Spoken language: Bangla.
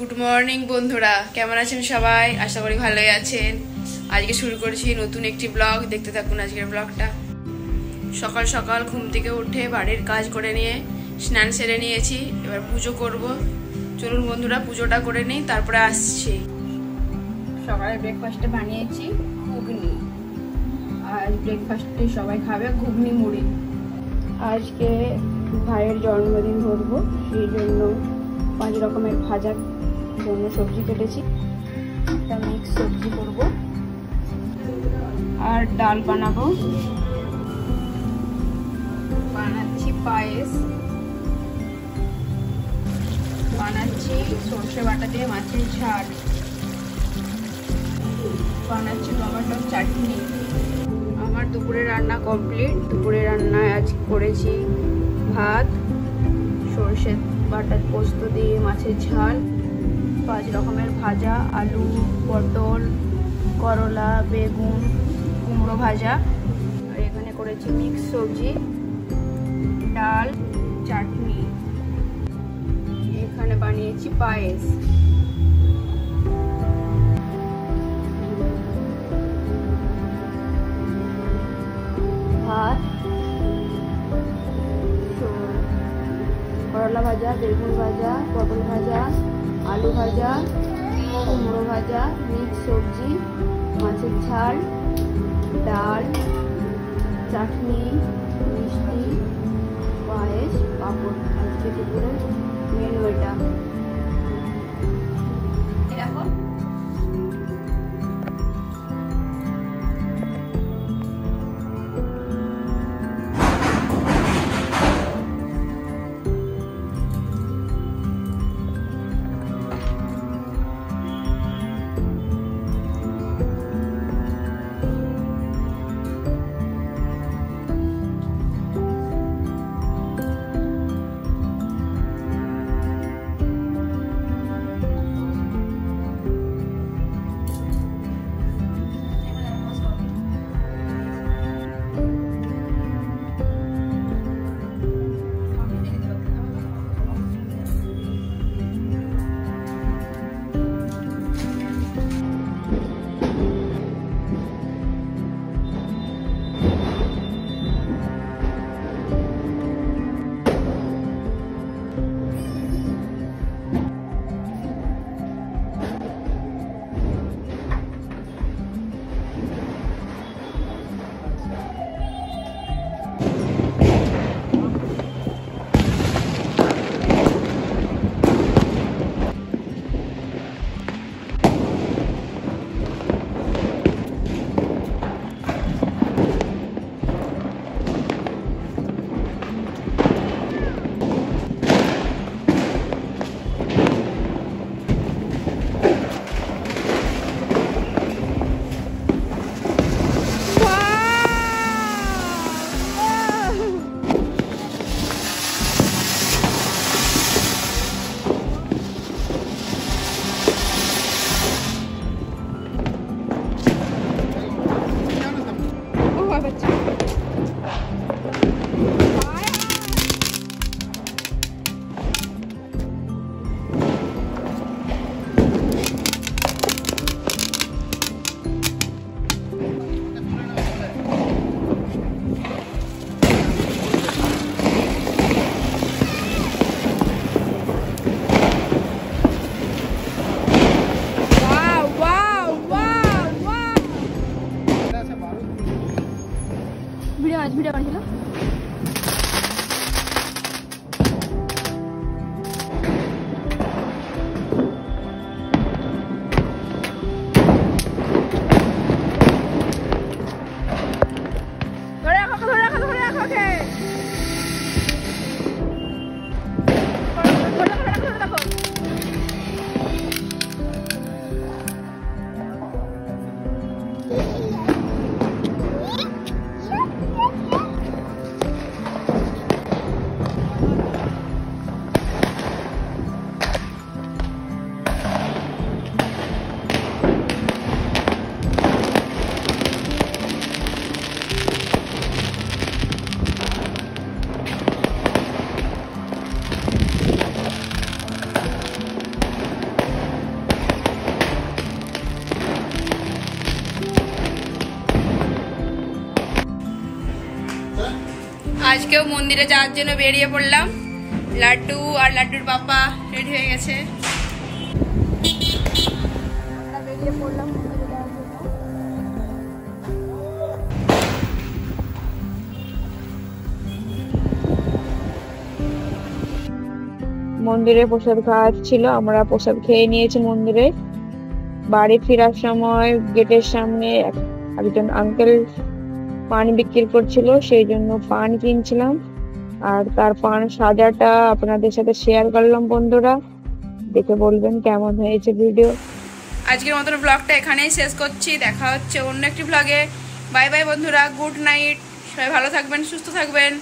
গুড মর্নিং বন্ধুরা, কেমন আছেন সবাই? আশা করি ভালোই আছেন। আজকে শুরু করছি নতুন একটি ব্লগ, দেখতে থাকুন আজকের ব্লগটা। সকাল সকাল ঘুম থেকে উঠে বাড়ির কাজ করে নিয়ে স্নান সেরে নিয়েছি, এবার পুজো করব। চলুন বন্ধুরা পুজোটা করে নিই, তারপরে আসছি। সকালে ব্রেকফাস্টে বানিয়েছি ঘুগনি। আজ ব্রেকফাস্টে সবাই খাবে ঘুগনি মুড়ি। আজকে ভাইয়ের জন্মদিন ধরবো, সেই জন্য 5 রকমের ভাজার জন্য সবজি কেটেছি। একটা মিক্স সবজি করব আর ডাল বানাবো। বানাচ্ছি পায়েস, বানাচ্ছি সর্ষে বাটা দিয়ে মাছের ঝাল, বানাচ্ছি টমেটোর চাটনি। আমার দুপুরে রান্না কমপ্লিট। দুপুরে রান্নায় আজ করেছি ভাত, সর্ষে বাটার পোস্ত দিয়ে মাছের ঝাল, 5 রকমের ভাজা, আলু, পটল, করলা, বেগুন, কুমড়ো ভাজা। আর এখানে করেছি মিক্স সবজি, ডাল, চাটনি। এখানে বানিয়েছি পায়েস। ভাত, করলা ভাজা, বেগুন ভাজা, পটল ভাজা, আলু ভাজা, কুমড়ো ভাজা, মিক্স সবজি, মাছের ঝাল, ডাল, চাটনি, মিষ্টি, পায়েস, পাঁপড়। আজকে দুপুরে মেনু এটা। দেখো আজকেও মন্দিরে যাওয়ার জন্য বেরিয়ে পড়লাম। লাড্ডু আর লাড্ডুর পাপা রেডি হয়ে গেছে। বেরিয়ে পড়লাম মন্দিরে যাওয়ার জন্য। মন্দিরে প্রসাদ খাওয়া ছিল, আমরা প্রসাদ খেয়ে নিয়েছি মন্দিরে। বাড়ি ফেরার সময় গেটের সামনে একজন আঙ্কেল পান বিক্রি করছিল, সেই জন্য পান কিনছিলাম আর তার পান সাজাটা আপনাদের সাথে শেয়ার করলাম। বন্ধুরা দেখে বলবেন কেমন হয়েছে ভিডিও। আজকের মতন ব্লগটা এখানেই শেষ করছি, দেখা হচ্ছে অন্য একটি ব্লগে। বাই বাই বন্ধুরা, গুড নাইট, সবাই ভালো থাকবেন, সুস্থ থাকবেন।